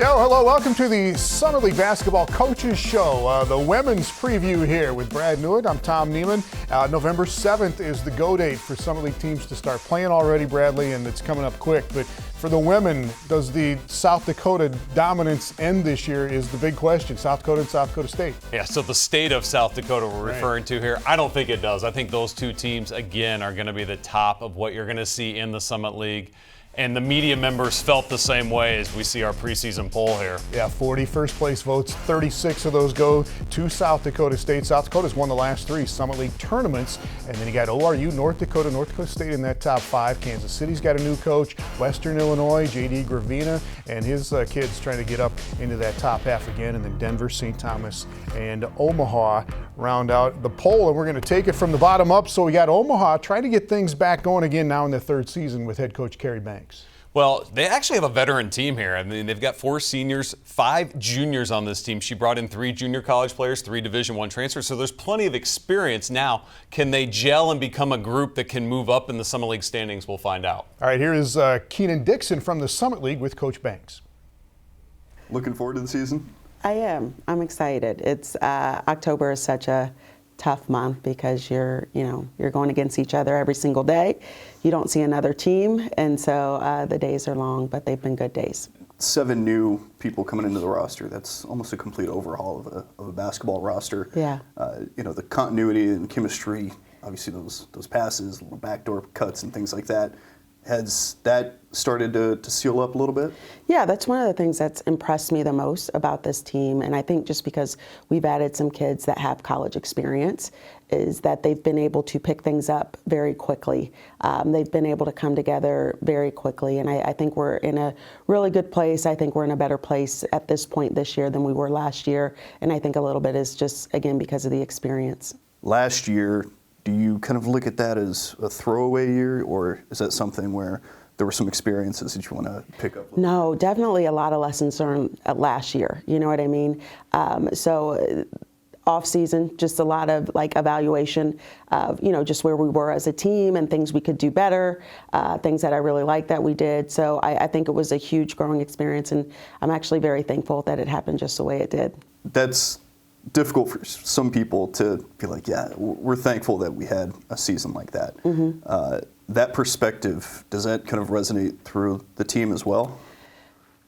Yo, hello, welcome to the Summer League Basketball Coaches Show, the women's preview here with Brad Newitt. I'm Tom Neiman. November 7th is the go date for Summer League teams to start playing already, Bradley, and it's coming up quick. But for the women, does the South Dakota dominance end this year is the big question. South Dakota and South Dakota State. Yeah, so the state of South Dakota we're referring to here, I don't think it does. I think those two teams, again, are going to be the top of what you're going to see in the Summit League. And the media members felt the same way as we see our preseason poll here. Yeah, 40 first place votes, 36 of those go to South Dakota State. South Dakota's won the last 3 Summit League tournaments. And then you got ORU, North Dakota State in that top 5. Kansas City's got a new coach. Western Illinois, J.D. Gravina, and his kids trying to get up into that top half again. And then Denver, St. Thomas, and Omaha round out the poll. And we're going to take it from the bottom up. So we got Omaha trying to get things back going again now in their 3rd season with head coach Kerry Banks. Well, they actually have a veteran team here. I mean, they've got 4 seniors, 5 juniors on this team. She brought in 3 junior college players, 3 Division I transfers, so there's plenty of experience. Now, can they gel and become a group that can move up in the Summit League standings? We'll find out. All right, here is Keenan Dixon from the Summit League with Coach Banks. Looking forward to the season? I am. I'm excited. It's October is such a tough month because you're going against each other every single day. You don't see another team, and so the days are long, but they've been good days. 7 new people coming into the roster. That's almost a complete overhaul of a basketball roster. Yeah. The continuity and chemistry, obviously those passes, little backdoor cuts and things like that. Has that started to seal up a little bit? Yeah, that's one of the things that's impressed me the most about this team. And I think just because we've added some kids that have college experience is that they've been able to pick things up very quickly. They've been able to come together very quickly. And I think we're in a really good place. I think we're in a better place at this point this year than we were last year. And I think a little bit is just, again, because of the experience. Last year, do you kind of look at that as a throwaway year, or is that something where there were some experiences that you want to pick up? No, definitely a lot of lessons learned last year. You know what I mean? So off season, just a lot of evaluation of, just where we were as a team and things we could do better, things that I really liked that we did. So I think it was a huge growing experience, and I'm actually very thankful that it happened just the way it did. That's difficult for some people to be like, yeah, we're thankful that we had a season like that. Mm-hmm. That perspective, does that kind of resonate through the team as well?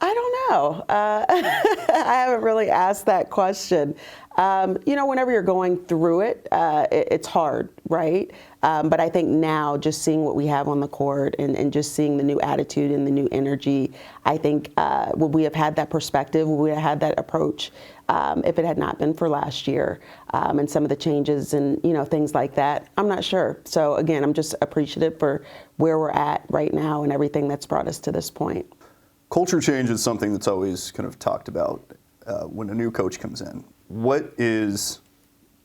I don't know. I haven't really asked that question. Whenever you're going through it, it's hard, right? But I think now just seeing what we have on the court and just seeing the new attitude and the new energy, I think would we have had that perspective, would we have had that approach if it had not been for last year and some of the changes and, things like that? I'm not sure. So again, I'm just appreciative for where we're at right now and everything that's brought us to this point. Culture change is something that's always kind of talked about when a new coach comes in. What is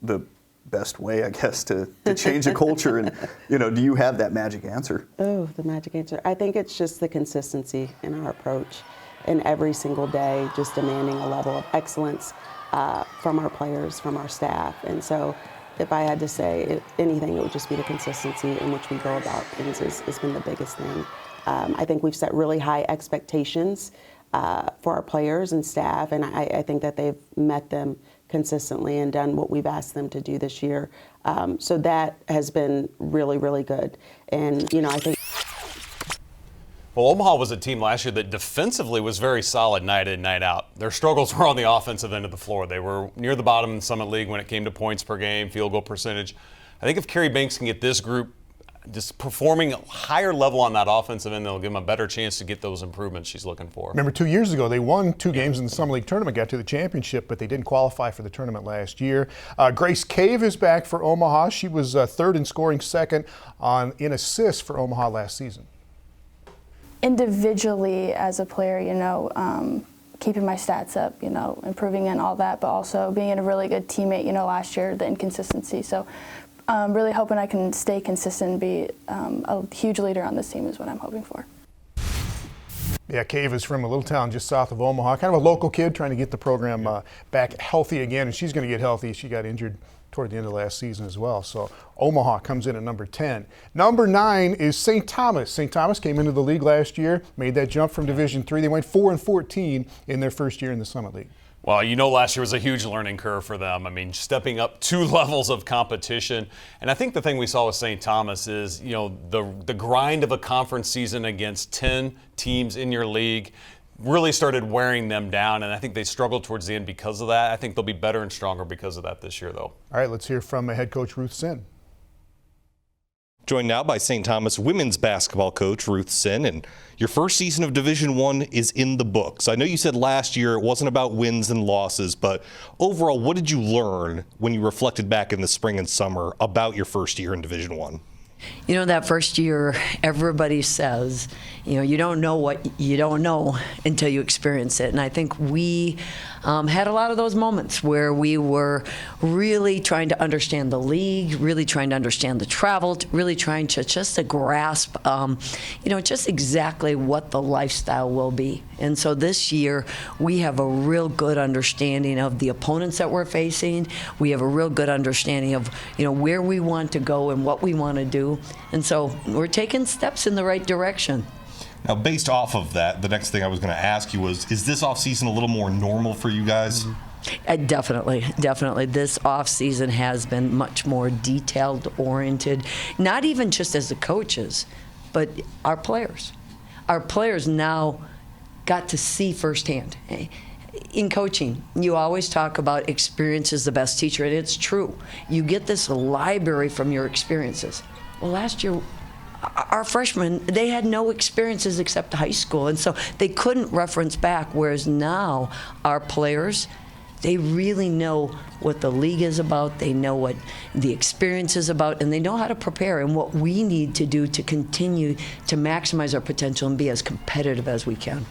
the best way, I guess, to change a culture? And, do you have that magic answer? Oh, the magic answer. I think it's just the consistency in our approach. And every single day, just demanding a level of excellence from our players, from our staff. And so if I had to say anything, it would just be the consistency in which we go about things has been the biggest thing. I think we've set really high expectations for our players and staff, and I think that they've met them consistently and done what we've asked them to do this year. So that has been really, really good. And, I think. Well, Omaha was a team last year that defensively was very solid night in, night out. Their struggles were on the offensive end of the floor. They were near the bottom in the Summit League when it came to points per game, field goal percentage. I think if Kerry Banks can get this group just performing a higher level on that offensive end, they'll give them a better chance to get those improvements she's looking for. Remember 2 years ago, they won 2 games in the Summer League tournament, got to the championship, but they didn't qualify for the tournament last year. Grace Cave is back for Omaha. She was 3rd in scoring, 2nd in assists for Omaha last season. Individually as a player, keeping my stats up, improving in all that, but also being a really good teammate, last year, the inconsistency. So really hoping I can stay consistent and be a huge leader on this team is what I'm hoping for. Yeah, Cave is from a little town just south of Omaha, kind of a local kid trying to get the program back healthy again, and she's going to get healthy. She got injured toward the end of last season as well. So Omaha comes in at number 10. Number 9 is St. Thomas. St. Thomas came into the league last year, made that jump from Division III. They went 4-14 in their first year in the Summit League. Well, you know, last year was a huge learning curve for them. I mean, stepping up 2 levels of competition. And I think the thing we saw with St. Thomas is, you know, the grind of a conference season against 10 teams in your league really started wearing them down, and I think they struggled towards the end because of that. I think they'll be better and stronger because of that this year, though. All right, let's hear from head coach Ruth Sin. Joined now by St. Thomas women's basketball coach Ruth Sin, and your first season of Division I is in the books. I know you said last year it wasn't about wins and losses, but overall, what did you learn when you reflected back in the spring and summer about your first year in Division I? You know, that first year, everybody says, you know, you don't know what you don't know until you experience it. And I think we had a lot of those moments where we were really trying to understand the league, really trying to understand the travel, really trying to just to grasp, you know, just exactly what the lifestyle will be. And so this year, we have a real good understanding of the opponents that we're facing. We have a real good understanding of, you know, where we want to go and what we want to do. And so we're taking steps in the right direction. Now, based off of that, the next thing I was going to ask you was, is this offseason a little more normal for you guys? Definitely. This off-season has been much more detailed-oriented, not even just as the coaches, but our players. Our players now got to see firsthand. In coaching, you always talk about experience is the best teacher, and it's true. You get this library from your experiences. Well, last year, our freshmen, they had no experiences except high school, and so they couldn't reference back, whereas now our players, they really know what the league is about, they know what the experience is about, and they know how to prepare and what we need to do to continue to maximize our potential and be as competitive as we can.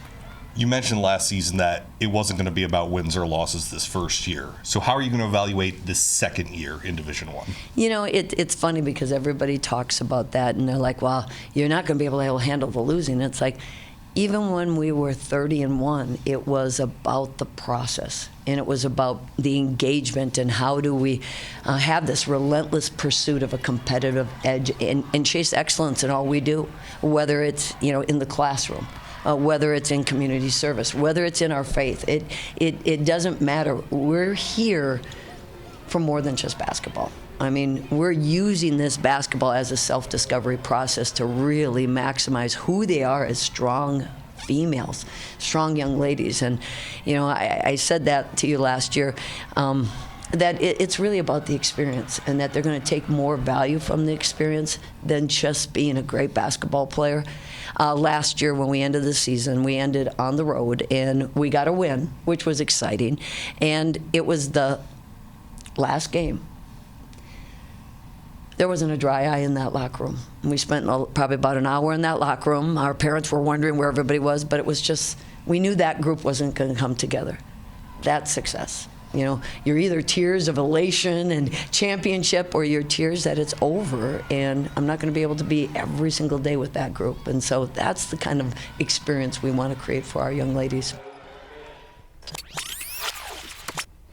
You mentioned last season that it wasn't going to be about wins or losses this first year. So how are you going to evaluate this second year in Division I? You know, it's funny because everybody talks about that, and they're like, well, you're not going to be able to handle the losing. It's like, even when we were 30-1, it was about the process, and it was about the engagement and how do we have this relentless pursuit of a competitive edge and chase excellence in all we do, whether it's, you know, in the classroom. Whether it's in community service, whether it's in our faith, it doesn't matter. We're here for more than just basketball. I mean, we're using this basketball as a self-discovery process to really maximize who they are as strong females, strong young ladies. And, you know, I said that to you last year, that it's really about the experience, and that they're going to take more value from the experience than just being a great basketball player. Last year when we ended the season, we ended on the road, and we got a win, which was exciting. And it was the last game. There wasn't a dry eye in that locker room. We spent probably about an hour in that locker room. Our parents were wondering where everybody was, but it was just, we knew that group wasn't going to come together. That's success. You know, you're either tears of elation and championship, or you're tears that it's over, and I'm not going to be able to be every single day with that group. And so that's the kind of experience we want to create for our young ladies.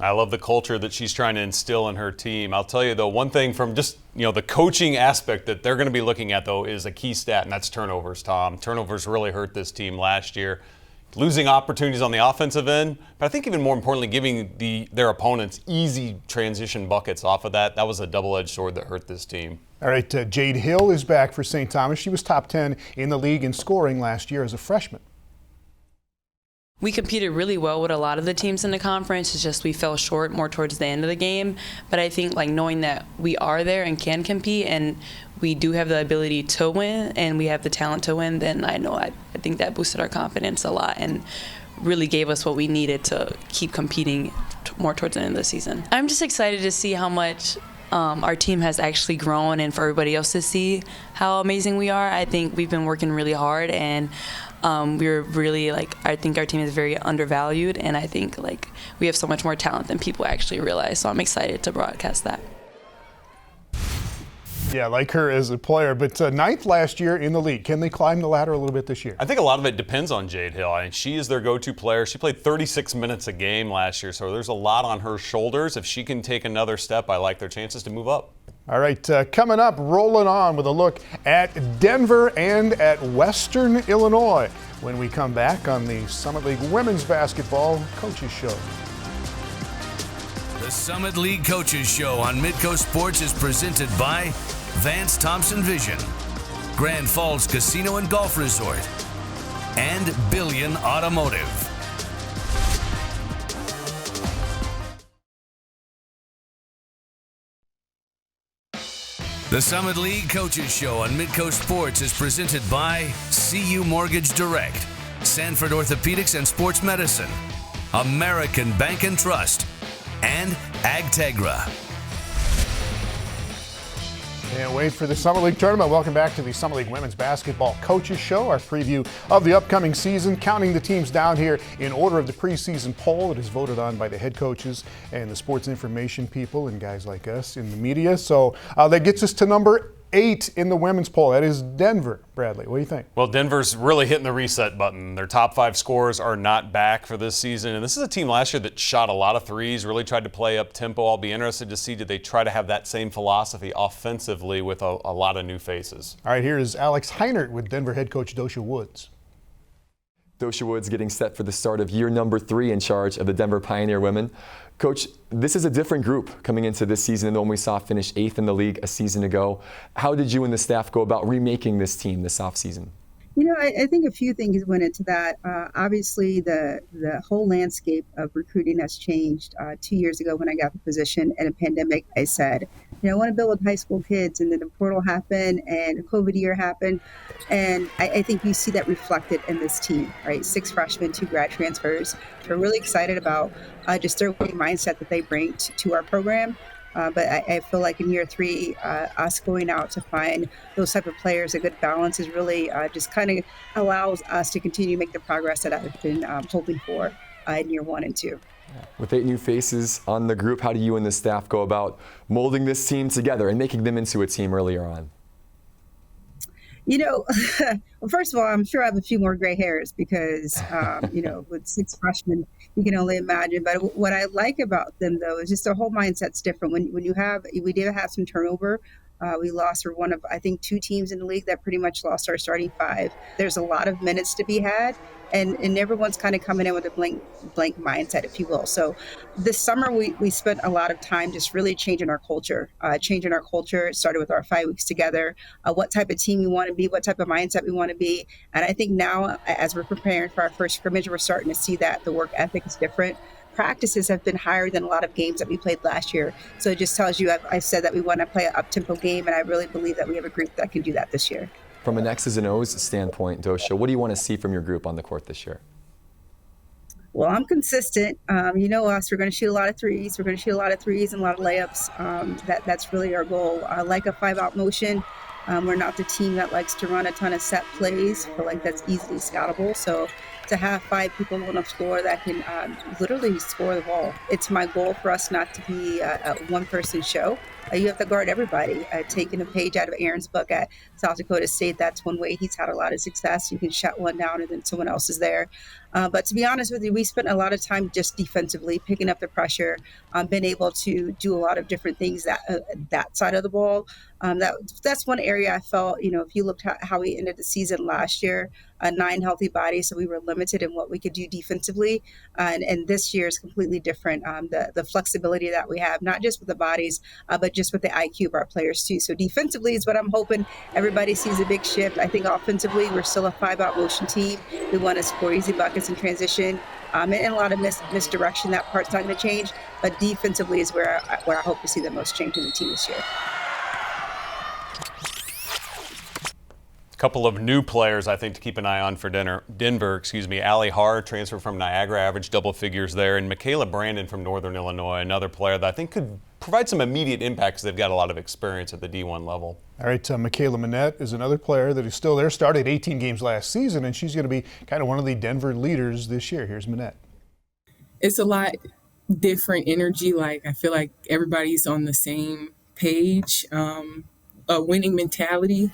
I love the culture that she's trying to instill in her team. I'll tell you, though, one thing from just, you know, the coaching aspect that they're going to be looking at, though, is a key stat, and that's turnovers, Tom. Turnovers really hurt this team last year. Losing opportunities on the offensive end, but I think even more importantly, giving their opponents easy transition buckets off of that. That was a double-edged sword that hurt this team. All right, Jade Hill is back for St. Thomas. She was top 10 in the league in scoring last year as a freshman. We competed really well with a lot of the teams in the conference. It's just we fell short more towards the end of the game. But I think, like, knowing that we are there and can compete, and we do have the ability to win, and we have the talent to win, then I think that boosted our confidence a lot and really gave us what we needed to keep competing more towards the end of the season. I'm just excited to see how much our team has actually grown, and for everybody else to see how amazing we are. I think we've been working really hard, and we're really, I think our team is very undervalued, and I think, we have so much more talent than people actually realize. So I'm excited to broadcast that. Yeah, like her as a player, but ninth last year in the league. Can they climb the ladder a little bit this year? I think a lot of it depends on Jade Hill. I mean, she is their go-to player. She played 36 minutes a game last year, so there's a lot on her shoulders. If she can take another step, I like their chances to move up. All right, coming up, rolling on with a look at Denver and at Western Illinois when we come back on the Summit League Women's Basketball Coaches Show. The Summit League Coaches Show on Midcoast Sports is presented by Vance Thompson Vision, Grand Falls Casino and Golf Resort, and Billion Automotive. The Summit League Coaches Show on Midcoast Sports is presented by CU Mortgage Direct, Sanford Orthopedics and Sports Medicine, American Bank and Trust, and Agtegra. Can't wait for the Summit League tournament. Welcome back to the Summit League Women's Basketball Coaches Show, our preview of the upcoming season, counting the teams down here in order of the preseason poll. It is voted on by the head coaches and the sports information people and guys like us in the media. So that gets us to number 8 in the women's poll. That is Denver. Bradley, what do you think? Well, Denver's really hitting the reset button. Their top 5 scorers are not back for this season. And this is a team last year that shot a lot of threes, really tried to play up tempo. I'll be interested to see, did they try to have that same philosophy offensively with a lot of new faces. All right, here is Alex Heinert with Denver head coach Dosha Woods. Dosha Woods getting set for the start of year number 3 in charge of the Denver Pioneer women. Coach, this is a different group coming into this season than the one we saw finish 8th in the league a season ago. How did you and the staff go about remaking this team this offseason? You know, I think a few things went into that. Obviously, the whole landscape of recruiting has changed. 2 years ago when I got the position in a pandemic, I said, I want to build with high school kids. And then the portal happened and the COVID year happened. And I think you see that reflected in this team, right? 6 freshmen, 2 grad transfers. So we're really excited about just their winning mindset that they bring to our program. But I feel like in year 3, us going out to find those type of players, a good balance is really just kind of allows us to continue to make the progress that I've been hoping for in year 1 and 2. With 8 new faces on the group, how do you and the staff go about molding this team together and making them into a team earlier on? You know, well, first of all, I'm sure I have a few more gray hairs because, with 6 freshmen, you can only imagine. But what I like about them, though, is just their whole mindset's different. We did have some turnover. We lost for one of, I think, 2 teams in the league that pretty much lost our starting 5. There's a lot of minutes to be had. And everyone's kind of coming in with a blank mindset, if you will. So this summer, we spent a lot of time just really changing our culture. It started with our 5 weeks together, what type of team we want to be, what type of mindset we want to be. And I think now, as we're preparing for our first scrimmage, we're starting to see that the work ethic is different. Practices have been higher than a lot of games that we played last year. So it just tells you, I said that we want to play an up-tempo game, and I really believe that we have a group that can do that this year. From an X's and O's standpoint, Dosha, what do you want to see from your group on the court this year? Well, I'm consistent. You know us, we're going to shoot a lot of threes. We're going to shoot a lot of threes and a lot of layups. That's really our goal. I like a 5-out motion. We're not the team that likes to run a ton of set plays. I feel like that's easily scoutable. So to have 5 people on the floor that can literally score the ball. It's my goal for us not to be a one-person show. You have to guard everybody. Taking a page out of Aaron's book at South Dakota State, that's one way he's had a lot of success. You can shut one down and then someone else is there. But to be honest with you, we spent a lot of time just defensively picking up the pressure, been able to do a lot of different things that side of the ball. That's one area I felt, if you looked at how we ended the season last year, 9 healthy bodies, so we were limited in what we could do defensively. And this year is completely different. The flexibility that we have, not just with the bodies, but just with the IQ of our players too. So defensively is what I'm hoping everybody sees a big shift. I think offensively, we're still a 5-out motion team. We want to score easy buckets in transition. And a lot of misdirection. That part's not going to change. But defensively is where I hope to see the most change in the team this year. Couple of new players, I think, to keep an eye on for Denver. Allie Haar, transfer from Niagara, averaged double figures there, and Michaela Brandon from Northern Illinois, another player that I think could provide some immediate impact because they've got a lot of experience at the D1 level. All right, Michaela Manette is another player that is still there, started 18 games last season, and she's going to be kind of one of the Denver leaders this year. Here's Manette. It's a lot different energy. Like, I feel like everybody's on the same page. a winning mentality.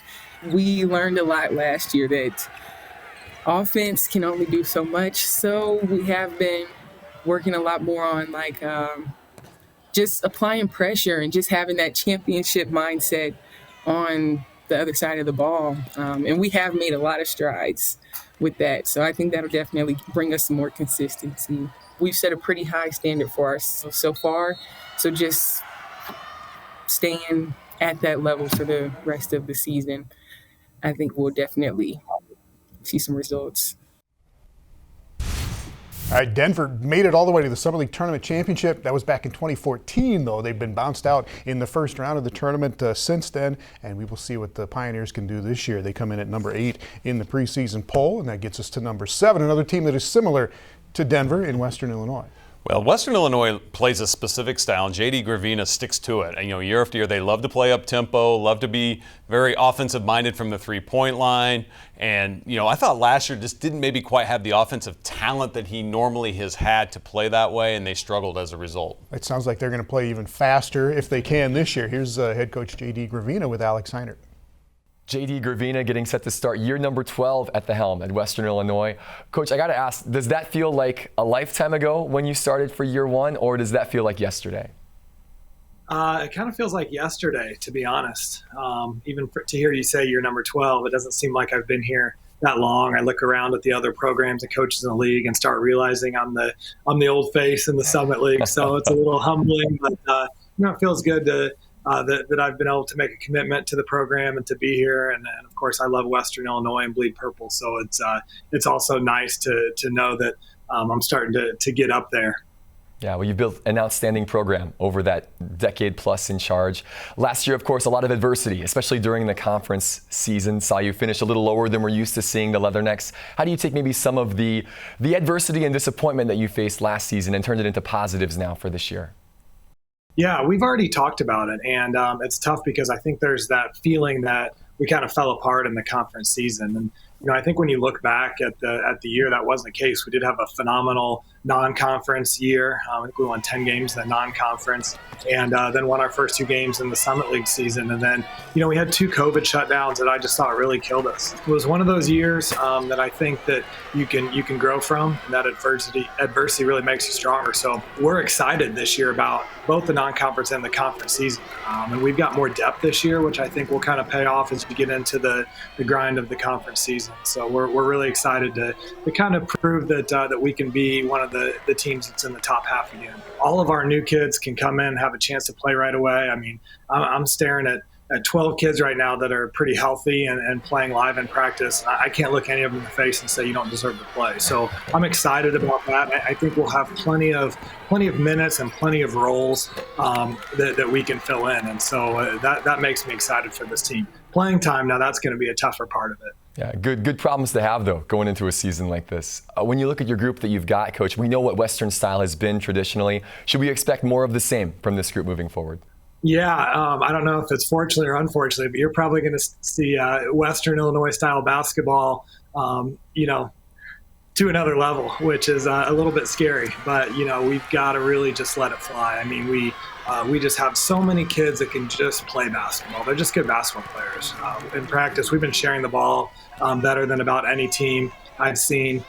We learned a lot last year that offense can only do so much. So we have been working a lot more on just applying pressure and just having that championship mindset on the other side of the ball. And we have made a lot of strides with that. So I think that'll definitely bring us some more consistency. We've set a pretty high standard for us so far. So just staying at that level for the rest of the season, I think we'll definitely see some results. All right, Denver made it all the way to the Summer League Tournament Championship. That was back in 2014, though. They've been bounced out in the first round of the tournament since then, and we will see what the Pioneers can do this year. They come in at number 8 in the preseason poll, and that gets us to number 7, another team that is similar to Denver in Western Illinois. Well, Western Illinois plays a specific style, and J.D. Gravina sticks to it. And, year after year, they love to play up tempo, love to be very offensive-minded from the three-point line. And, I thought last year just didn't maybe quite have the offensive talent that he normally has had to play that way, and they struggled as a result. It sounds like they're going to play even faster if they can this year. Here's head coach J.D. Gravina with Alex Heinert. J.D. Gravina getting set to start year number 12 at the helm at Western Illinois. Coach, I got to ask, does that feel like a lifetime ago when you started for year 1, or does that feel like yesterday? It kind of feels like yesterday, to be honest. Even to hear you say year number 12, it doesn't seem like I've been here that long. I look around at the other programs and coaches in the league and start realizing I'm the old face in the Summit League. So it's a little humbling, but it feels good to that I've been able to make a commitment to the program and to be here. And of course, I love Western Illinois and bleed purple. So it's also nice to know that I'm starting to get up there. Yeah, well, you built an outstanding program over that decade plus in charge. Last year, of course, a lot of adversity, especially during the conference season, saw you finish a little lower than we're used to seeing the Leathernecks. How do you take maybe some of the adversity and disappointment that you faced last season and turned it into positives now for this year? Yeah, we've already talked about it, and it's tough because I think there's that feeling that we kind of fell apart in the conference season. And I think when you look back at the year, that wasn't the case. We did have a phenomenal non-conference year. I think we won 10 games in the non-conference, and then won our first 2 games in the Summit League season. And then, we had 2 COVID shutdowns that I just thought really killed us. It was one of those years that I think that you can grow from. And that adversity really makes you stronger. So we're excited this year about both the non-conference and the conference season. And we've got more depth this year, which I think will kind of pay off as we get into the grind of the conference season. So we're really excited to kind of prove that we can be one of the teams that's in the top half again. All of our new kids can come in and have a chance to play right away. I mean, I'm staring at 12 kids right now that are pretty healthy and playing live in practice. I can't look any of them in the face and say you don't deserve to play. So I'm excited about that. I think we'll have plenty of minutes and plenty of roles that we can fill in. And so that makes me excited for this team. Playing time, now that's going to be a tougher part of it. Yeah, good problems to have, though, going into a season like this. When you look at your group that you've got, Coach, we know what Western style has been traditionally. Should we expect more of the same from this group moving forward? Yeah, I don't know if it's fortunately or unfortunately, but you're probably going to see Western Illinois style basketball, to another level, which is a little bit scary. But we've got to really just let it fly. I mean, we just have so many kids that can just play basketball. They're just good basketball players. In practice, we've been sharing the ball better than about any team I've seen.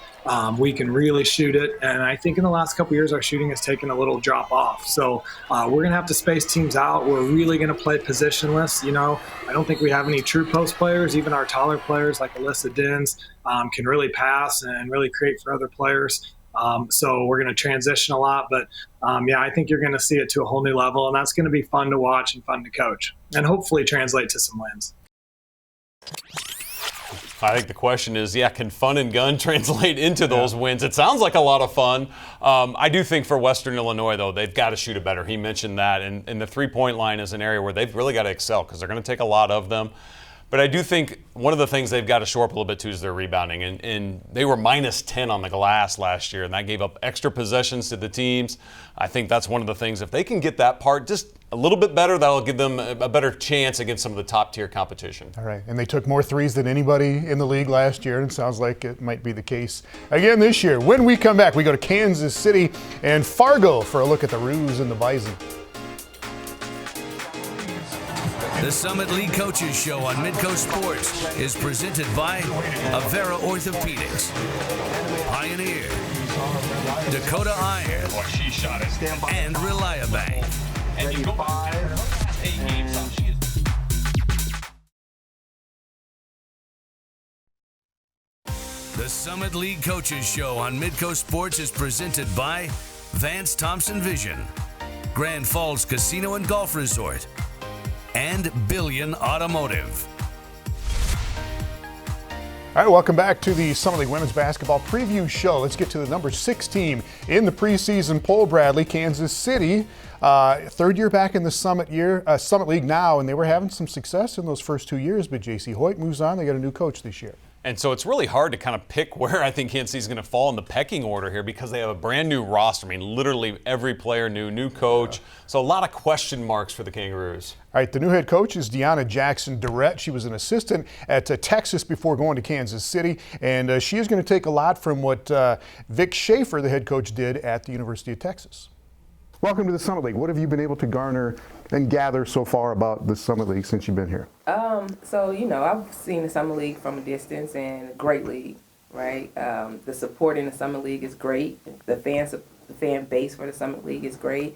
We can really shoot it, and I think in the last couple of years our shooting has taken a little drop off. So we're going to have to space teams out. We're really going to play positionless. I don't think we have any true post players. Even our taller players like Alyssa Dins can really pass and really create for other players. So we're going to transition a lot, but I think you're going to see it to a whole new level, and that's going to be fun to watch and fun to coach, and hopefully translate to some wins. I think the question is, can fun and gun translate into those wins? It sounds like a lot of fun. I do think for Western Illinois, though, they've got to shoot it better. He mentioned that, and the three-point line is an area where they've really got to excel because they're going to take a lot of them. But I do think one of the things they've got to shore up a little bit, too, is their rebounding. And they were -10 on the glass last year, and that gave up extra possessions to the teams. I think that's one of the things. If they can get that part just a little bit better, that'll give them a better chance against some of the top-tier competition. All right, and they took more threes than anybody in the league last year, and it sounds like it might be the case again this year. When we come back, we go to Kansas City and Fargo for a look at the Roos and the Bison. The Summit League Coaches Show on Midcoast Sports is presented by Avera Orthopedics, Pioneer, Dakota Iron, and Reliabank. The Summit League Coaches Show on Midcoast Sports is presented by Vance Thompson Vision, Grand Falls Casino and Golf Resort, and Billion Automotive. All right, welcome back to the Summit League Women's Basketball Preview Show. Let's get to the number 6 team in the preseason poll, Bradley, Kansas City. Third year back in the Summit League now, and they were having some success in those first 2 years, but J.C. Hoyt moves on. They got a new coach this year. And so it's really hard to kind of pick where I think Kansas City's going to fall in the pecking order here because they have a brand new roster. I mean, literally every player new coach. So a lot of question marks for the Kangaroos. All right, the new head coach is Deanna Jackson-Durrett. She was an assistant at Texas before going to Kansas City, and she is going to take a lot from what Vic Schaefer, the head coach, did at the University of Texas. Welcome to the Summit League. What have you been able to garner and gather so far about the Summit League since you've been here? So, I've seen the Summit League from a distance, and a great league, right? The support in the Summit League is great. The fan base for the Summit League is great.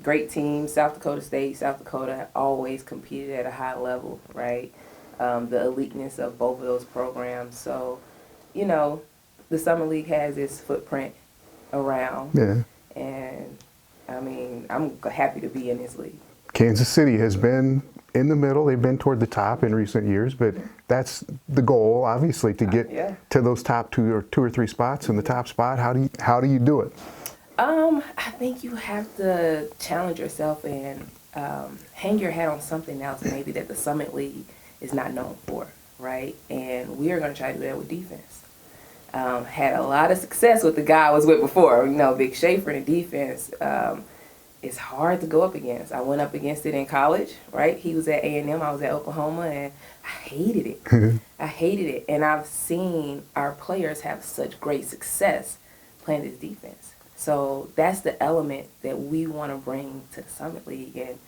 Great team. South Dakota State, South Dakota always competed at a high level, right? The eliteness of both of those programs. So, the Summit League has its footprint around. Yeah. And, I'm happy to be in this league. Kansas City has been in the middle. They've been toward the top in recent years, but that's the goal, obviously, to get to those top two or three spots in the top spot. How do you do it? I think you have to challenge yourself and hang your hat on something else maybe that the Summit League is not known for, right? And we are going to try to do that with defense. Had a lot of success with the guy I was with before. Vic Schaefer in defense. It's hard to go up against. I went up against it in college, right? He was at A&M, I was at Oklahoma, and I hated it. I hated it. And I've seen our players have such great success playing this defense. So that's the element that we want to bring to the Summit League and,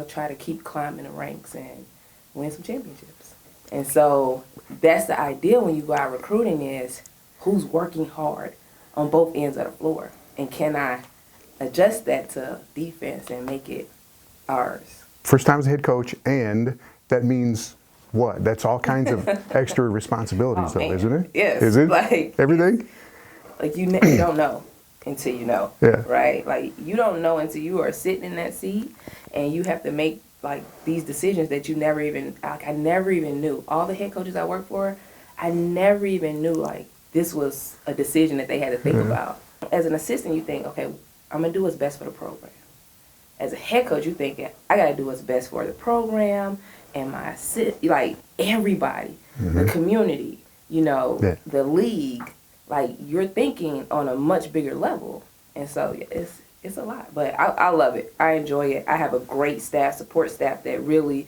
try to keep climbing the ranks and win some championships. And so that's the idea when you go out recruiting is who's working hard on both ends of the floor, and can I adjust that to defense and make it ours. First time as a head coach, and that means what? That's all kinds of extra responsibilities, though, isn't it? Yes. Is it? Like everything? Like you don't know until you know. Yeah. Right? Like you don't know until you are sitting in that seat, and you have to make like these decisions that you never even. I never even knew. All the head coaches I worked for, I never even knew like this was a decision that they had to think about. As an assistant, you think, okay, I'm going to do what's best for the program. As a head coach, you think, I got to do what's best for the program and like everybody, the community, the league. Like you're thinking on a much bigger level. And so it's a lot, but I love it. I enjoy it. I have a great support staff that really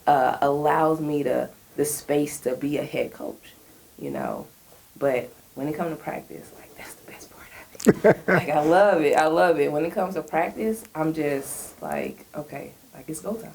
allows me the space to be a head coach, But when it comes to practice, like that's the best part of it. Like I love it. When it comes to practice, I'm just like, okay, like it's go time.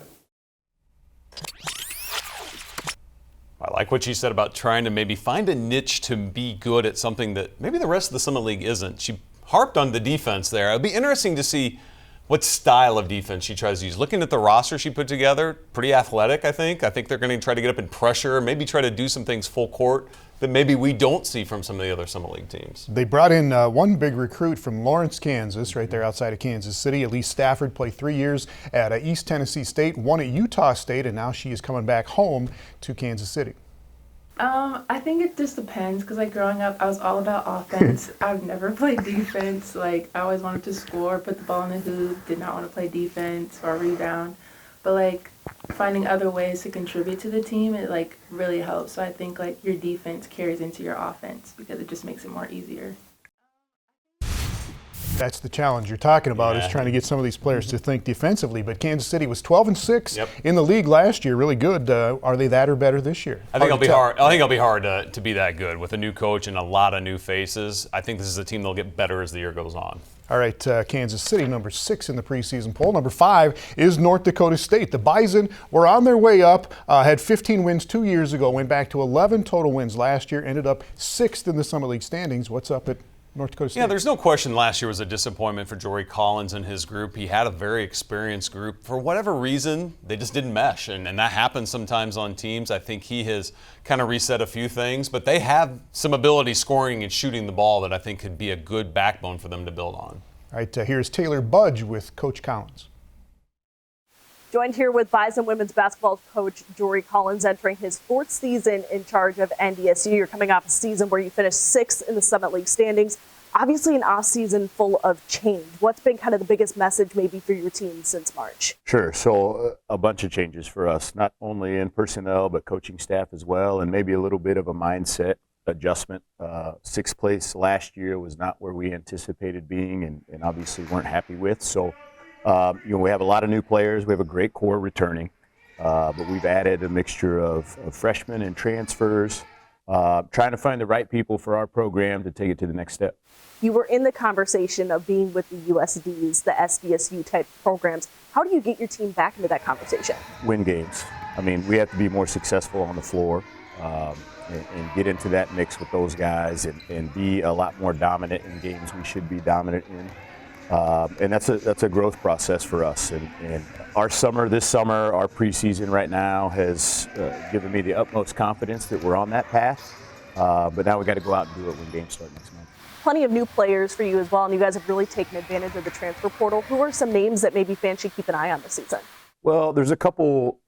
I like what she said about trying to maybe find a niche to be good at something that maybe the rest of the Summit League isn't. She harped on the defense there. It'll be interesting to see what style of defense she tries to use. Looking at the roster she put together, pretty athletic, I think. I think they're going to try to get up in pressure, maybe try to do some things full court that maybe we don't see from some of the other Summit League teams. They brought in one big recruit from Lawrence, Kansas, right there outside of Kansas City. Elise Stafford played 3 years at East Tennessee State, one at Utah State, and now she is coming back home to Kansas City. I think it just depends because like growing up I was all about offense. I've never played defense. Like I always wanted to score, put the ball in the hoop, did not want to play defense or rebound. But like finding other ways to contribute to the team, it like really helps. So I think like your defense carries into your offense because it just makes it more easier. That's the challenge you're talking about, is trying to get some of these players to think defensively. But Kansas City was 12-6 in the league last year, really good. Are they that or better this year? I think it'll be hard. I think it'll be hard to be that good with a new coach and a lot of new faces. I think this is a team that'll get better as the year goes on. All right, Kansas City, number 6 in the preseason poll. Number 5 is North Dakota State. The Bison were on their way up, had 15 wins 2 years ago, went back to 11 total wins last year, ended up 6th in the Summit League standings. What's up at North Dakota State? Yeah, there's no question last year was a disappointment for Jory Collins and his group. He had a very experienced group. For whatever reason, they just didn't mesh, and that happens sometimes on teams. I think he has kind of reset a few things, but they have some ability scoring and shooting the ball that I think could be a good backbone for them to build on. All right, here's Taylor Budge with Coach Collins. Joined here with Bison women's basketball coach Jory Collins, entering his 4th season in charge of NDSU. You're coming off a season where you finished 6th in the Summit League standings. Obviously an off season full of change. What's been kind of the biggest message maybe for your team since March? Sure. So a bunch of changes for us, not only in personnel, but coaching staff as well, and maybe a little bit of a mindset adjustment. 6th place last year was not where we anticipated being and obviously weren't happy with. So, we have a lot of new players. We have a great core returning, but we've added a mixture of freshmen and transfers, trying to find the right people for our program to take it to the next step. You were in the conversation of being with the USDs, the SDSU type programs. How do you get your team back into that conversation? Win games. I mean, we have to be more successful on the floor and get into that mix with those guys and be a lot more dominant in games we should be dominant in. And that's a growth process for us. And our this summer, our preseason right now has given me the utmost confidence that we're on that path. But now we got to go out and do it when games start next month. Plenty of new players for you as well, and you guys have really taken advantage of the transfer portal. Who are some names that maybe fans should keep an eye on this season? Well, there's a couple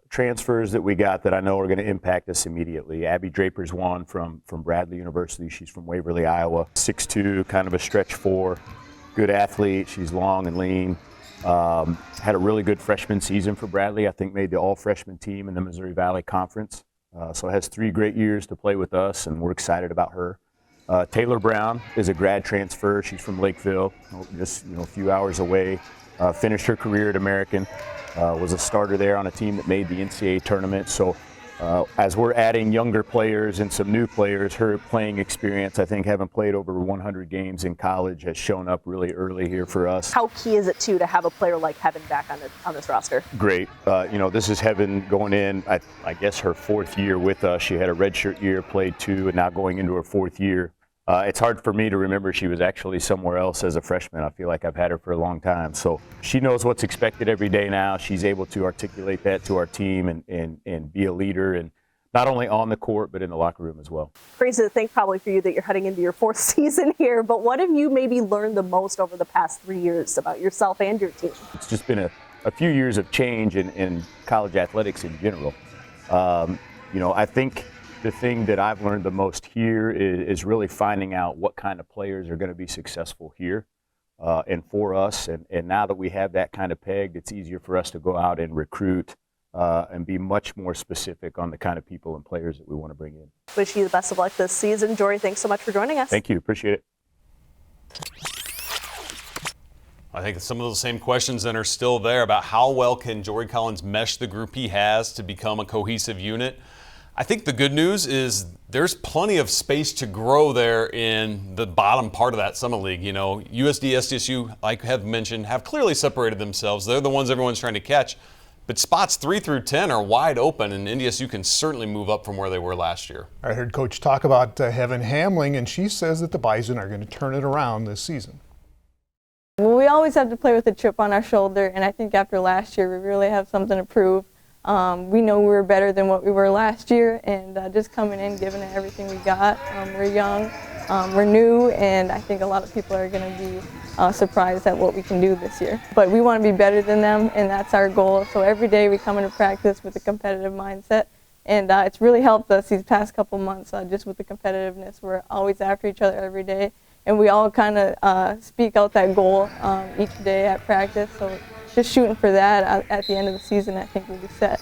transfers that we got that I know are going to impact us immediately. Abby Draper's one from Bradley University. She's from Waverly, Iowa. 6'2", kind of a stretch 4. Good athlete. She's long and lean. Had a really good freshman season for Bradley. I think made the all-freshman team in the Missouri Valley Conference. So has 3 great years to play with us, and we're excited about her. Taylor Brown is a grad transfer. She's from Lakeville, just a few hours away. Finished her career at American. Was a starter there on a team that made the NCAA tournament. So as we're adding younger players and some new players, her playing experience, I think having played over 100 games in college, has shown up really early here for us. How key is it, too, to have a player like Heaven back on this roster? Great. This is Heaven going in, I guess, her 4th year with us. She had a redshirt year, played 2, and now going into her 4th year. It's hard for me to remember she was actually somewhere else as a freshman. I feel like I've had her for a long time. So she knows what's expected every day now. She's able to articulate that to our team and be a leader, and not only on the court, but in the locker room as well. Crazy to think probably for you that you're heading into your 4th season here, but what have you maybe learned the most over the past 3 years about yourself and your team? It's just been a few years of change in college athletics in general. I think the thing that I've learned the most here is really finding out what kind of players are going to be successful here and for us. And now that we have that kind of pegged, it's easier for us to go out and recruit and be much more specific on the kind of people and players that we want to bring in. Wish you the best of luck this season. Jory, thanks so much for joining us. Thank you. Appreciate it. I think some of those same questions then are still there about how well can Jory Collins mesh the group he has to become a cohesive unit. I think the good news is there's plenty of space to grow there in the bottom part of that Summit League. USD, SDSU, like I have mentioned, have clearly separated themselves. They're the ones everyone's trying to catch. But spots 3 through 10 are wide open, and NDSU can certainly move up from where they were last year. I heard Coach talk about Heaven Hamling, and she says that the Bison are going to turn it around this season. Well, we always have to play with a chip on our shoulder, and I think after last year, we really have something to prove. We know we were better than what we were last year, and just coming in, giving it everything we got. We're young, we're new, and I think a lot of people are going to be surprised at what we can do this year. But we want to be better than them, and that's our goal. So every day we come into practice with a competitive mindset, and it's really helped us these past couple months just with the competitiveness. We're always after each other every day, and we all kind of speak out that goal each day at practice. So just shooting for that at the end of the season, I think we'll be set.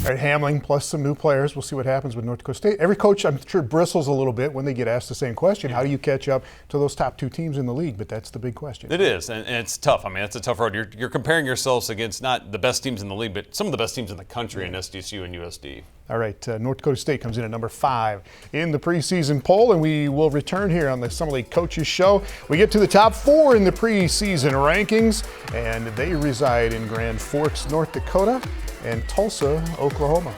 All right, Hamling plus some new players. We'll see what happens with North Dakota State. Every coach, I'm sure, bristles a little bit when they get asked the same question. How do you catch up to those top two teams in the league? But that's the big question. It is, and it's tough. I mean, it's a tough road. You're comparing yourselves against not the best teams in the league, but some of the best teams in the country in SDSU and USD. All right, North Dakota State comes in at number 5 in the preseason poll, and we will return here on the Summer League Coaches Show. We get to the top 4 in the preseason rankings, and they reside in Grand Forks, North Dakota, and Tulsa, Oklahoma.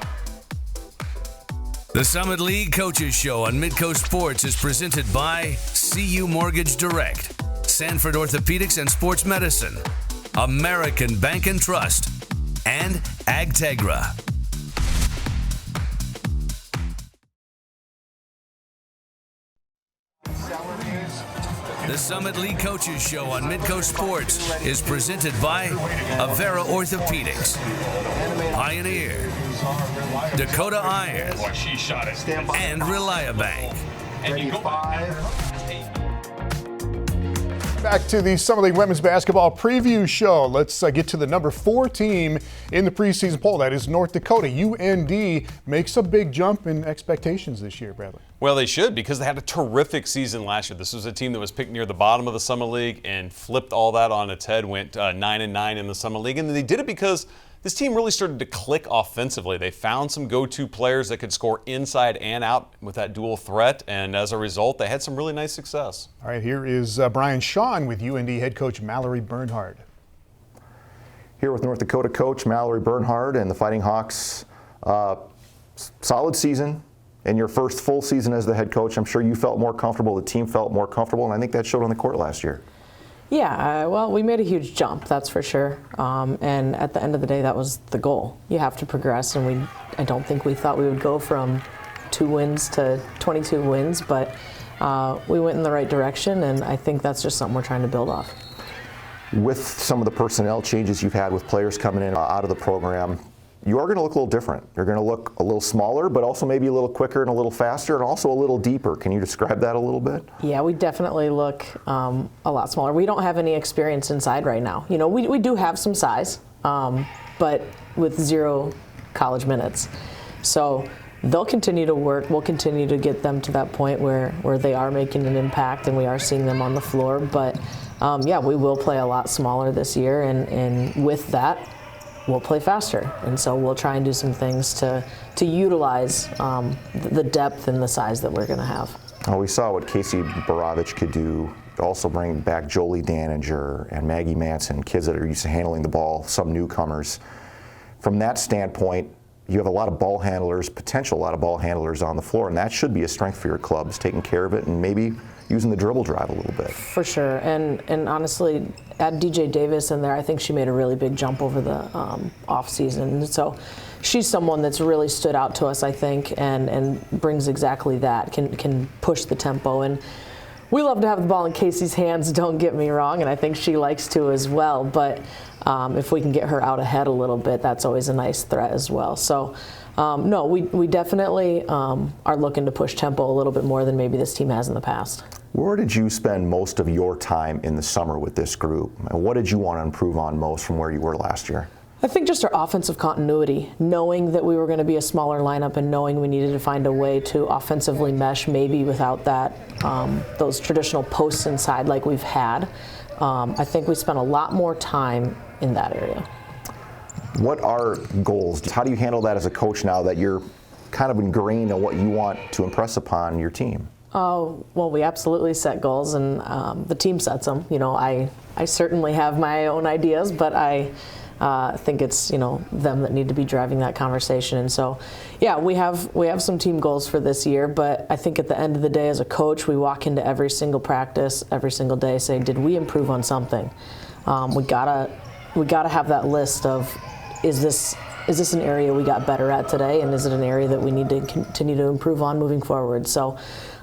The Summit League Coaches Show on Midcoast Sports is presented by CU Mortgage Direct, Sanford Orthopedics and Sports Medicine, American Bank and Trust, and Agtegra. The Summit League Coaches Show on Midcoast Sports is presented by Avera Orthopedics, Pioneer, Dakota Iron, and Reliabank. Back to the Summer League Women's Basketball Preview Show. Let's get to the number 4 team in the preseason poll. That is North Dakota. UND makes a big jump in expectations this year, Bradley. Well, they should, because they had a terrific season last year. This was a team that was picked near the bottom of the Summer League and flipped all that on its head, went 9-9 in the Summer League. And they did it because this team really started to click offensively. They found some go-to players that could score inside and out with that dual threat, and as a result, they had some really nice success. All right, here is Brian Shawn with UND head coach Mallory Bernhard. Here with North Dakota coach Mallory Bernhard and the Fighting Hawks. Solid season. In your first full season as the head coach, I'm sure you felt more comfortable, the team felt more comfortable, and I think that showed on the court last year. Yeah, well, we made a huge jump, that's for sure. And at the end of the day, that was the goal. You have to progress, and I don't think we thought we would go from 2 wins to 22 wins, but we went in the right direction, and I think that's just something we're trying to build off. With some of the personnel changes you've had with players coming in out of the program, you are going to look a little different. You're going to look a little smaller, but also maybe a little quicker and a little faster and also a little deeper. Can you describe that a little bit? Yeah, we definitely look a lot smaller. We don't have any experience inside right now. You know, we do have some size, but with 0 college minutes. So they'll continue to work. We'll continue to get them to that point where they are making an impact and we are seeing them on the floor. But yeah, we will play a lot smaller this year, and with that, we'll play faster, and so we'll try and do some things to utilize the depth and the size that we're going to have. Well, we saw what Casey Barovich could do to also bring back Jolie Daninger and Maggie Manson, kids that are used to handling the ball, some newcomers. From that standpoint, you have a lot of ball handlers, a lot of ball handlers on the floor, and that should be a strength for your clubs, taking care of it and maybe using the dribble drive a little bit. For sure, and honestly, add DJ Davis in there, I think she made a really big jump over the off season. So she's someone that's really stood out to us, I think, and brings exactly that, can push the tempo. And we love to have the ball in Casey's hands, don't get me wrong, and I think she likes to as well, but if we can get her out ahead a little bit, that's always a nice threat as well. So no, we definitely are looking to push tempo a little bit more than maybe this team has in the past. Where did you spend most of your time in the summer with this group? And what did you want to improve on most from where you were last year? I think just our offensive continuity, knowing that we were going to be a smaller lineup and knowing we needed to find a way to offensively mesh maybe without that, those traditional posts inside like we've had. I think we spent a lot more time in that area. What are goals? How do you handle that as a coach now that you're kind of ingrained in what you want to impress upon your team? Oh, well, we absolutely set goals, and the team sets them. You know, I certainly have my own ideas, but I think it's, you know, them that need to be driving that conversation. And so, yeah, we have some team goals for this year, but I think at the end of the day as a coach, we walk into every single practice, every single day saying, did we improve on something? We gotta have that list of, is this an area we got better at today, and is it an area that we need to continue to improve on moving forward? So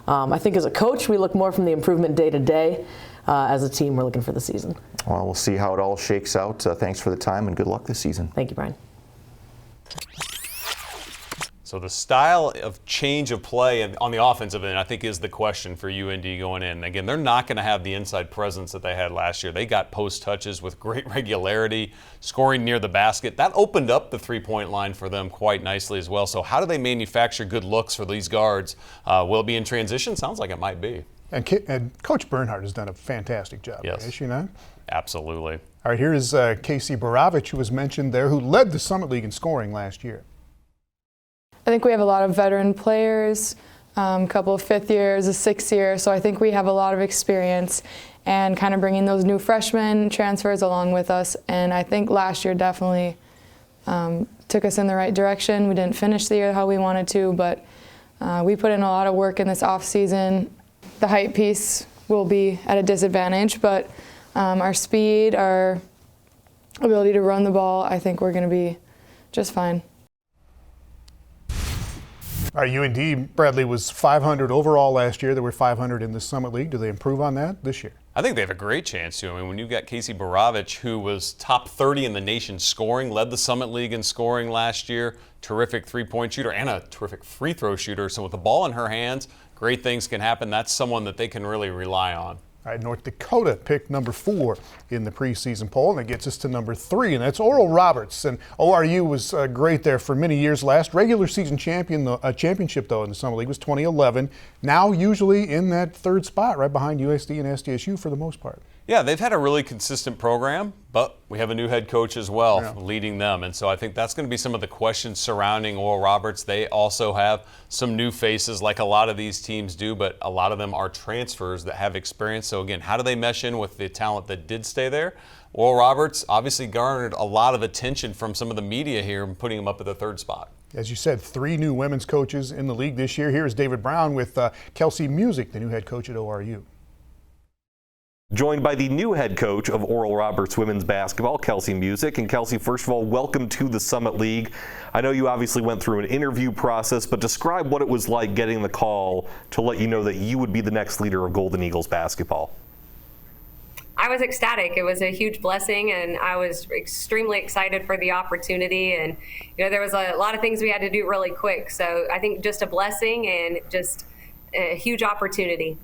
I think as a coach, we look more from the improvement day to day. As a team, we're looking for the season. Well, we'll see how it all shakes out. Thanks for the time and good luck this season. Thank you, Brian. So the style of change of play on the offensive end, I think, is the question for UND going in. Again, they're not going to have the inside presence that they had last year. They got post touches with great regularity, scoring near the basket. That opened up the three-point line for them quite nicely as well. So how do they manufacture good looks for these guards? Will it be in transition? Sounds like it might be. And Coach Bernhardt has done a fantastic job. Yes. Has she not? Absolutely. All right, here is Casey Borovich, who was mentioned there, who led the Summit League in scoring last year. I think we have a lot of veteran players, a couple of fifth years, a sixth year, so I think we have a lot of experience and kind of bringing those new freshmen transfers along with us. And I think last year definitely took us in the right direction. We didn't finish the year how we wanted to, but we put in a lot of work in this off season. The height piece will be at a disadvantage, but our speed, our ability to run the ball, I think we're going to be just fine. All right, UND, Bradley, was 500 overall last year. They were 500 in the Summit League. Do they improve on that this year? I think they have a great chance to. I mean, when you've got Casey Borovich, who was top 30 in the nation scoring, led the Summit League in scoring last year, terrific three-point shooter and a terrific free throw shooter. So with the ball in her hands, great things can happen. That's someone that they can really rely on. All right, North Dakota picked number 4 in the preseason poll, and it gets us to number 3, and that's Oral Roberts. And ORU was great there for many years. Last regular season championship, though, in the Summer League was 2011. Now usually in that third spot, right behind USD and SDSU for the most part. Yeah, they've had a really consistent program, but we have a new head coach as well leading them. And so I think that's going to be some of the questions surrounding Oral Roberts. They also have some new faces like a lot of these teams do, but a lot of them are transfers that have experience. So again, how do they mesh in with the talent that did stay there? Oral Roberts obviously garnered a lot of attention from some of the media here, putting him up at the third spot. As you said, 3 new women's coaches in the league this year. Here's David Brown with Kelsey Music, the new head coach at ORU. Joined by the new head coach of Oral Roberts women's basketball, Kelsey Music. And Kelsey, first of all, welcome to the Summit League. I know you obviously went through an interview process, but describe what it was like getting the call to let you know that you would be the next leader of Golden Eagles basketball. I was ecstatic. It was a huge blessing, and I was extremely excited for the opportunity. And, you know, there was a lot of things we had to do really quick. So I think just a blessing and just a huge opportunity.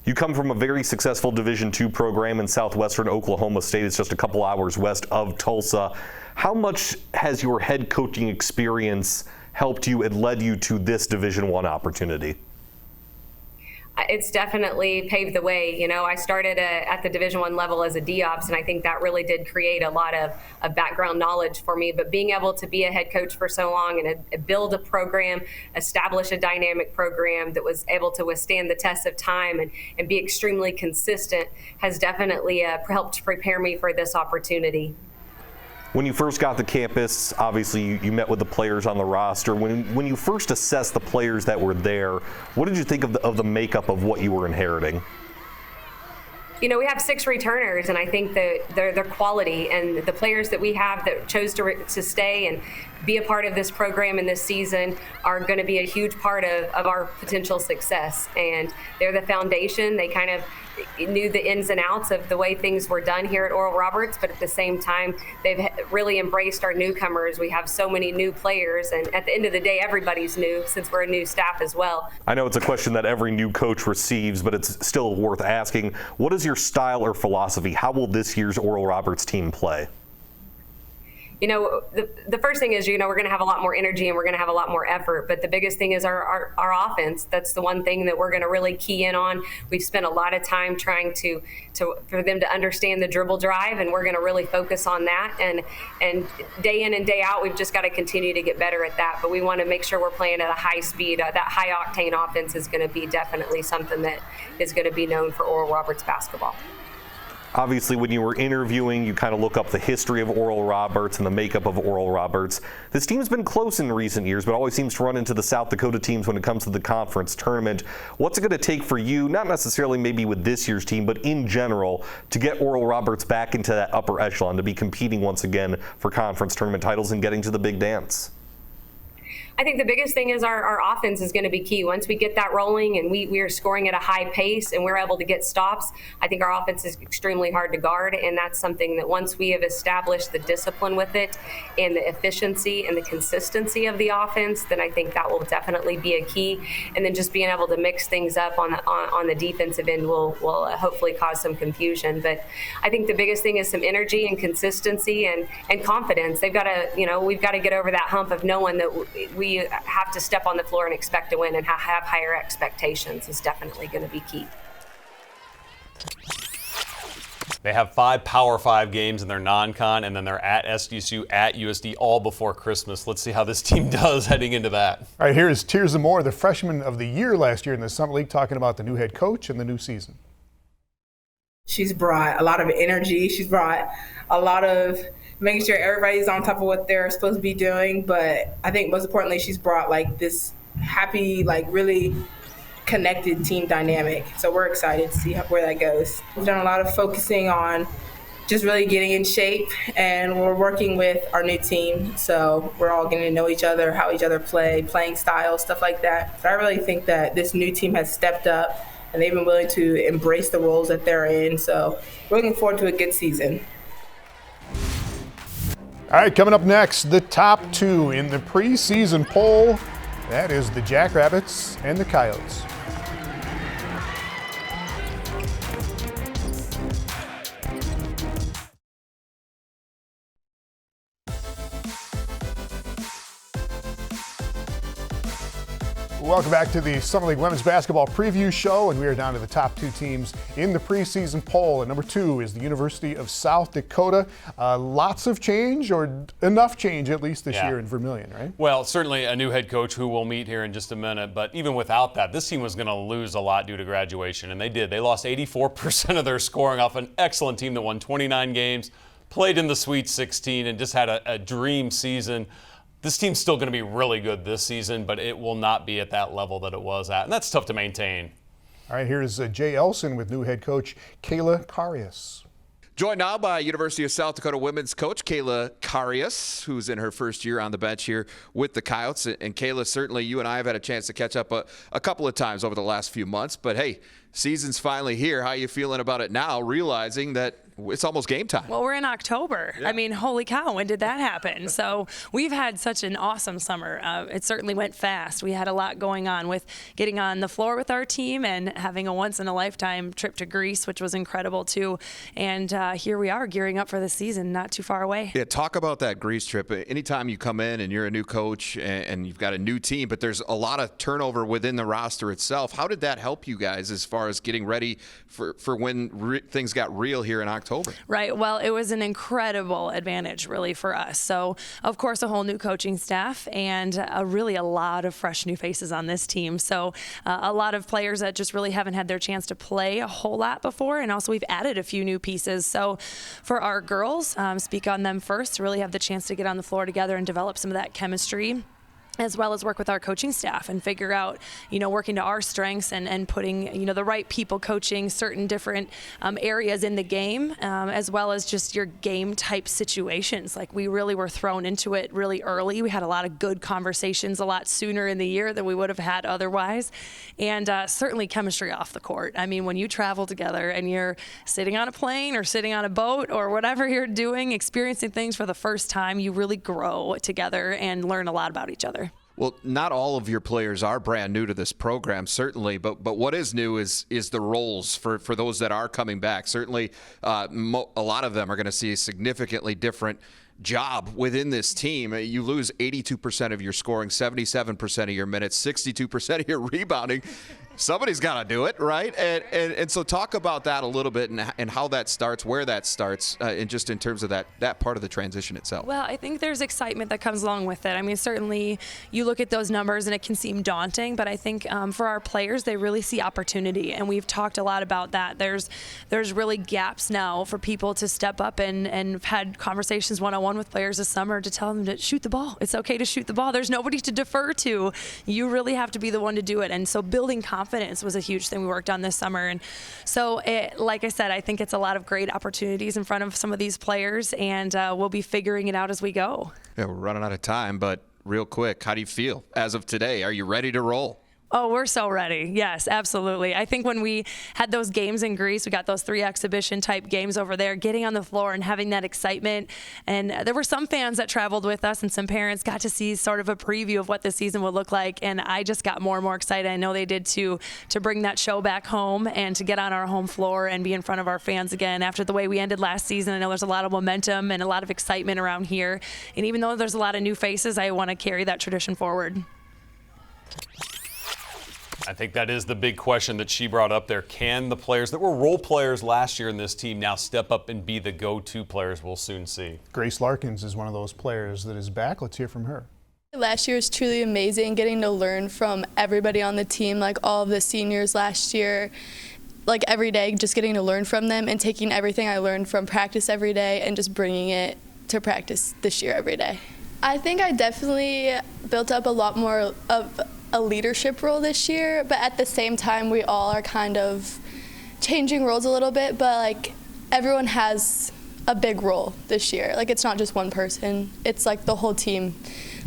You come from a very successful Division II program in southwestern Oklahoma State. It's just a couple hours west of Tulsa. How much has your head coaching experience helped you and led you to this Division I opportunity? It's definitely paved the way. You know, I started at the Division I level as a D-Ops, and I think that really did create a lot of background knowledge for me. But being able to be a head coach for so long and build a program, establish a dynamic program that was able to withstand the test of time and be extremely consistent has definitely helped prepare me for this opportunity. When you first got to campus, obviously you met with the players on the roster. When you first assessed the players that were there, what did you think of the makeup of what you were inheriting? You know, we have 6 returners, and I think that their quality and the players that we have that chose to stay and be a part of this program in this season are going to be a huge part of our potential success. And they're the foundation. They kind of knew the ins and outs of the way things were done here at Oral Roberts, but at the same time, they've really embraced our newcomers. We have so many new players, and at the end of the day, everybody's new since we're a new staff as well. I know it's a question that every new coach receives, but it's still worth asking. What is your style or philosophy? How will this year's Oral Roberts team play? You know, the first thing is, you know, we're going to have a lot more energy and we're going to have a lot more effort. But the biggest thing is our offense. That's the one thing that we're going to really key in on. We've spent a lot of time trying for them to understand the dribble drive, and we're going to really focus on that. And day in and day out, we've just got to continue to get better at that. But we want to make sure we're playing at a high speed. That high octane offense is going to be definitely something that is going to be known for Oral Roberts basketball. Obviously, when you were interviewing, you kind of look up the history of Oral Roberts and the makeup of Oral Roberts. This team's been close in recent years, but always seems to run into the South Dakota teams when it comes to the conference tournament. What's it going to take for you, not necessarily maybe with this year's team, but in general, to get Oral Roberts back into that upper echelon, to be competing once again for conference tournament titles and getting to the big dance? I think the biggest thing is our offense is going to be key. Once we get that rolling and we are scoring at a high pace and we're able to get stops, I think our offense is extremely hard to guard. And that's something that once we have established the discipline with it and the efficiency and the consistency of the offense, then I think that will definitely be a key. And then just being able to mix things up on the defensive end will hopefully cause some confusion. But I think the biggest thing is some energy and consistency and confidence. We've got to get over that hump of knowing that we have to step on the floor and expect to win, and have higher expectations is definitely going to be key. They have 5 Power 5 games in their non-con, and then they're at SDSU, at USD, all before Christmas. Let's see how this team does heading into that. All right, here is Tirza Moore, the freshman of the year last year in the Summit League, talking about the new head coach and the new season. She's brought a lot of energy. She's brought a lot of making sure everybody's on top of what they're supposed to be doing. But I think most importantly, she's brought like this happy, like really connected team dynamic. So we're excited to see where that goes. We've done a lot of focusing on just really getting in shape, and we're working with our new team. So we're all getting to know each other, how each other play, playing style, stuff like that. So I really think that this new team has stepped up and they've been willing to embrace the roles that they're in. So we're looking forward to a good season. All right, coming up next, the top 2 in the preseason poll. That is the Jackrabbits and the Coyotes. Welcome back to the Summer League Women's Basketball Preview Show, and we are down to the top 2 teams in the preseason poll. And number 2 is the University of South Dakota. Lots of change, or enough change at least this year in Vermillion, right? Well, certainly a new head coach who we'll meet here in just a minute. But even without that, this team was going to lose a lot due to graduation, and they did. They lost 84% of their scoring off an excellent team that won 29 games, played in the Sweet 16, and just had a dream season. This team's still going to be really good this season, but it will not be at that level that it was at, and that's tough to maintain. All right, here's Jay Elson with new head coach Kayla Karius. Joined now by University of South Dakota women's coach Kayla Karius, who's in her first year on the bench here with the Coyotes. And Kayla, certainly you and I have had a chance to catch up a couple of times over the last few months, but hey, season's finally here. How are you feeling about it now, realizing that it's almost game time? Well, we're in October. Yeah. I mean, holy cow, when did that happen? So we've had such an awesome summer. It certainly went fast. We had a lot going on with getting on the floor with our team and having a once-in-a-lifetime trip to Greece, which was incredible too. And here we are gearing up for the season, not too far away. Yeah, talk about that Greece trip. Anytime you come in and you're a new coach and you've got a new team, but there's a lot of turnover within the roster itself. How did that help you guys as far as getting ready for when things got real here in October? Right. Well, it was an incredible advantage, really, for us. So, of course, a whole new coaching staff and really a lot of fresh new faces on this team. So, a lot of players that just really haven't had their chance to play a whole lot before. And also, we've added a few new pieces. So, for our girls, speak on them first, to really have the chance to get on the floor together and develop some of that chemistry, as well as work with our coaching staff and figure out, working to our strengths and putting, the right people coaching certain different areas in the game, as well as just your game type situations. Like, we really were thrown into it really early. We had a lot of good conversations a lot sooner in the year than we would have had otherwise. And certainly chemistry off the court. I mean, when you travel together and you're sitting on a plane or sitting on a boat or whatever you're doing, experiencing things for the first time, you really grow together and learn a lot about each other. Well, not all of your players are brand new to this program, certainly, but what is new is the roles for those that are coming back. Certainly, a lot of them are going to see a significantly different job within this team. You lose 82% of your scoring, 77% of your minutes, 62% of your rebounding. Somebody's got to do it, right? And so talk about that a little bit and how that starts, where that starts, and just in terms of that part of the transition itself. Well, I think there's excitement that comes along with it. I mean, certainly you look at those numbers and it can seem daunting, but I think for our players, they really see opportunity, and we've talked a lot about that. There's really gaps now for people to step up and had conversations one-on-one with players this summer to tell them to shoot the ball. It's okay to shoot the ball. There's nobody to defer to. You really have to be the one to do it. And so building confidence was a huge thing we worked on this summer. And so, like I said, I think it's a lot of great opportunities in front of some of these players, and we'll be figuring it out as we go. Yeah, we're running out of time, but real quick. How do you feel as of today? Are you ready to roll? Oh, we're so ready. Yes, absolutely. I think when we had those games in Greece, we got those 3 exhibition type games over there, getting on the floor and having that excitement. And there were some fans that traveled with us and some parents got to see sort of a preview of what the season would look like. And I just got more and more excited. I know they did too, to bring that show back home and to get on our home floor and be in front of our fans again after the way we ended last season. I know there's a lot of momentum and a lot of excitement around here. And even though there's a lot of new faces, I want to carry that tradition forward. I think that is the big question that she brought up there. Can the players that were role players last year in this team now step up and be the go-to players? We'll soon see. Grace Larkins is one of those players that is back. Let's hear from her. Last year was truly amazing, getting to learn from everybody on the team, like all of the seniors last year. Like every day, just getting to learn from them and taking everything I learned from practice every day and just bringing it to practice this year every day. I think I definitely built up a lot more of a leadership role this year, but at the same time we all are kind of changing roles a little bit, but like everyone has a big role this year. Like it's not just one person, it's like the whole team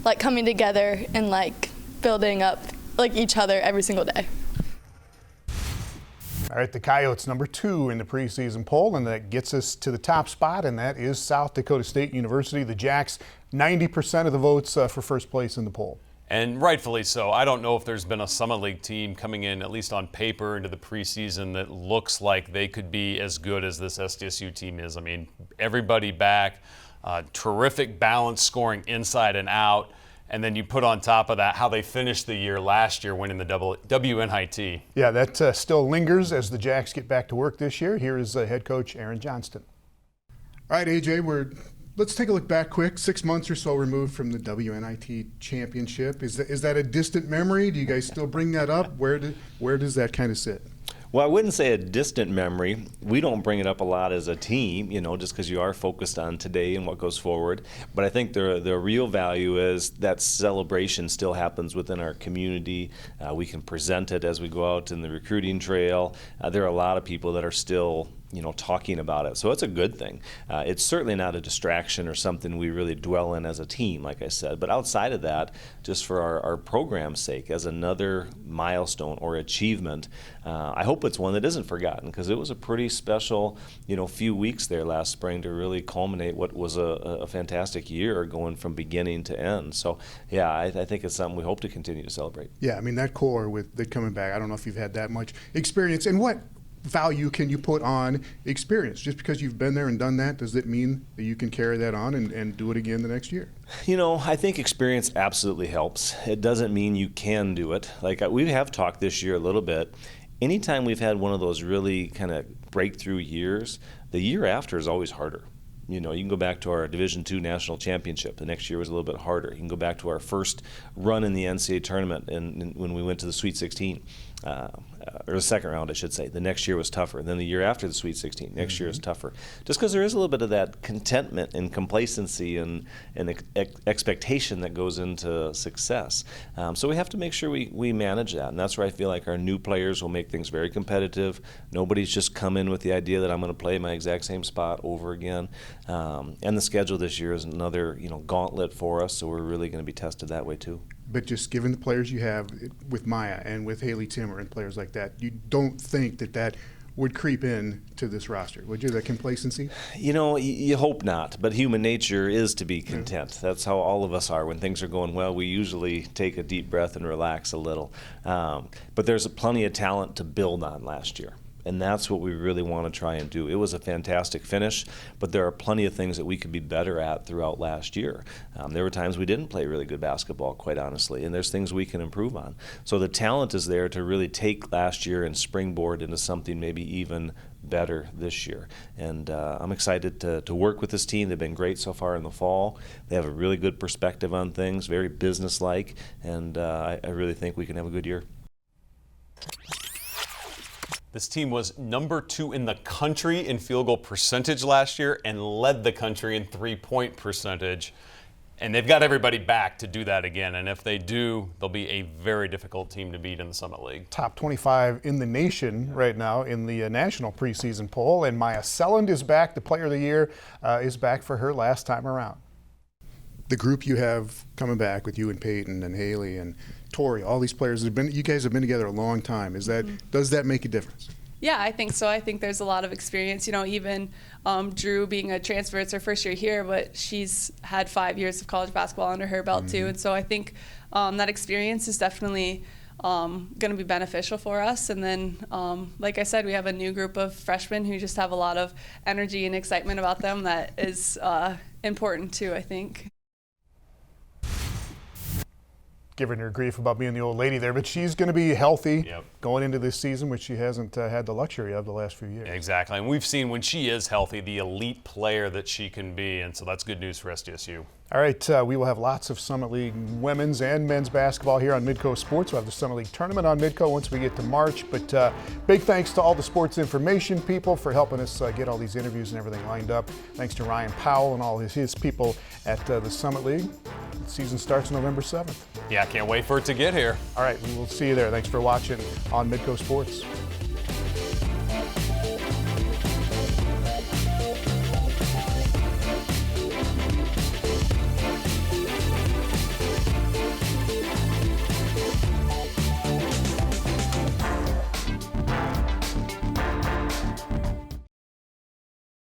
like coming together and like building up like each other every single day. All right, the Coyotes number 2 in the preseason poll, and that gets us to the top spot, and that is South Dakota State University. The Jacks, 90% of the votes for first place in the poll. And rightfully so. I don't know if there's been a Summit League team coming in, at least on paper, into the preseason that looks like they could be as good as this SDSU team is. I mean, everybody back, terrific balance scoring inside and out. And then you put on top of that how they finished the year last year, winning the WNIT. Yeah, that still lingers as the Jacks get back to work this year. Here is head coach Aaron Johnston. All right, AJ, let's take a look back quick. 6 months or so removed from the WNIT championship. Is that a distant memory? Do you guys still bring that up? Where does that kind of sit? Well, I wouldn't say a distant memory. We don't bring it up a lot as a team, just because you are focused on today and what goes forward. But I think the real value is that celebration still happens within our community. We can present it as we go out in the recruiting trail. There are a lot of people that are still talking about it. So it's a good thing. It's certainly not a distraction or something we really dwell in as a team, like I said. But outside of that, just for our program's sake, as another milestone or achievement, I hope it's one that isn't forgotten, because it was a pretty special, few weeks there last spring to really culminate what was a fantastic year going from beginning to end. So, yeah, I think it's something we hope to continue to celebrate. Yeah, I mean, that core with the coming back, I don't know if you've had that much experience. And what value can you put on experience? Just because you've been there and done that, does it mean that you can carry that on and do it again the next year? I think experience absolutely helps. It doesn't mean you can do it. Like we have talked this year a little bit. Anytime we've had one of those really kind of breakthrough years, the year after is always harder. You can go back to our Division II national championship. The next year was a little bit harder. You can go back to our first run in the NCAA tournament and when we went to the Sweet 16. Or the second round, I should say. The next year was tougher. Then the year after the Sweet 16, next year is tougher. Just because there is a little bit of that contentment and complacency and expectation that goes into success. So we have to make sure we manage that. And that's where I feel like our new players will make things very competitive. Nobody's just come in with the idea that I'm going to play my exact same spot over again. And the schedule this year is another gauntlet for us, so we're really going to be tested that way too. But just given the players you have with Maya and with Haley Timmer and players like that, you don't think that would creep in to this roster, would you, that complacency? You hope not, but human nature is to be content. Yeah. That's how all of us are. When things are going well, we usually take a deep breath and relax a little. But there's plenty of talent to build on last year. And that's what we really want to try and do. It was a fantastic finish, but there are plenty of things that we could be better at throughout last year. There were times we didn't play really good basketball, quite honestly, and there's things we can improve on. So the talent is there to really take last year and springboard into something maybe even better this year. And I'm excited to work with this team. They've been great so far in the fall. They have a really good perspective on things, very businesslike, and I really think we can have a good year. This team was number 2 in the country in field goal percentage last year and led the country in three-point percentage. And they've got everybody back to do that again. And if they do, they'll be a very difficult team to beat in the Summit League. Top 25 in the nation right now in the national preseason poll. And Maya Selland is back. The Player of the Year is back for her last time around. the group you have coming back with you and Peyton and Haley and Tori, all these players you guys have been together a long time. Does that make a difference? Yeah, I think so. I think there's a lot of experience. Even Drew being a transfer, it's her first year here, but she's had 5 years of college basketball under her belt too. And so I think that experience is definitely going to be beneficial for us. And then, like I said, we have a new group of freshmen who just have a lot of energy and excitement about them that is important too, I think. Giving her grief about being the old lady there, but she's going to be healthy going into this season, which she hasn't had the luxury of the last few years. Exactly, and we've seen when she is healthy the elite player that she can be, and so that's good news for SDSU. All right, we will have lots of Summit League women's and men's basketball here on Midco Sports. We'll have the Summit League tournament on Midco once we get to March, but big thanks to all the sports information people for helping us get all these interviews and everything lined up. Thanks to Ryan Powell and all his people at the Summit League. The season starts November 7th. Yeah, I can't wait for it to get here. All right, we will see you there. Thanks for watching on Midco Sports.